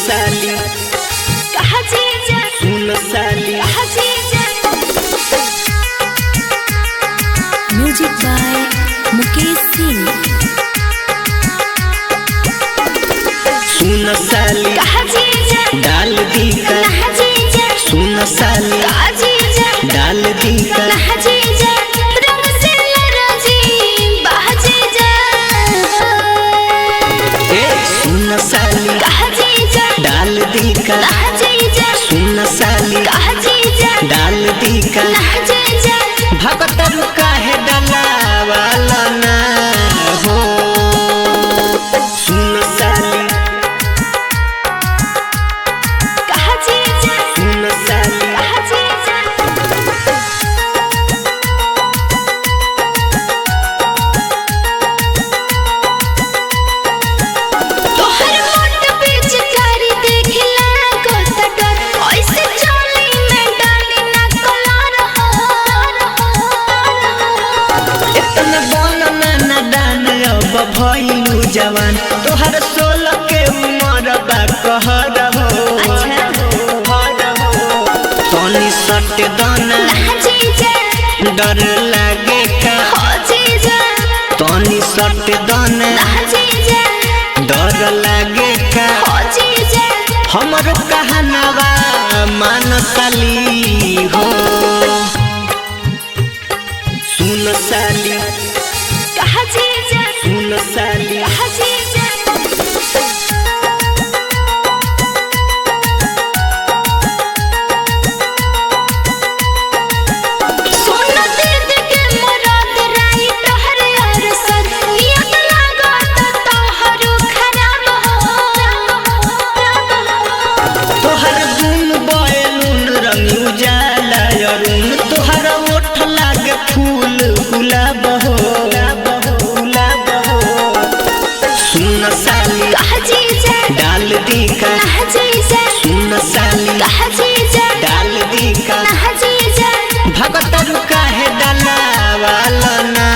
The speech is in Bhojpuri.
साली कहा जीजा सुन साली कहा जीजा। Music by Mukesh Singh. सुन साली कहा जीजा डाल दी का कहा जीजा सुन साली कहा जीजा डाल दी का कहा जीजा रंग से लराजी बहा जीजा। सुन साली कहा जीजा डाल दी का कहा जीजा सुन साली कहा जीजा डाल दी का कहा जीजा। भगतर काहे डलावाला ना हो सुन साली कहा जीजा सुन साली कहा जीजा। तोहर मोट पिचकारी देखला को त डर ऐसे चोली में डाली ना कलर हो। इतना बोलना ना डान अब भइलू जवान तोहर 16 के उम्र बा कहर हो तनी सट दाना ना जीजा डर लागे का हो जीजा तनी सट दाना ना जीजा डर लागे का हो जीजा। हमर कहनवा मान साली हो सुन साली कहा जीजा सुन साली कहा जीजा। सोना दीद के मुराद राई तोहर यार सर नियत लागत तोहर खराब हो। तोहर गुन बयलून रंग उजाला अरुण तोहर ओठ लागे फूल गुलाब हो सुन साली कहा जीजा डाल दी का कहा जीजा सुन साली कहा जीजा डाल दी का कहा जीजा। भगतर काहे डलावाला ना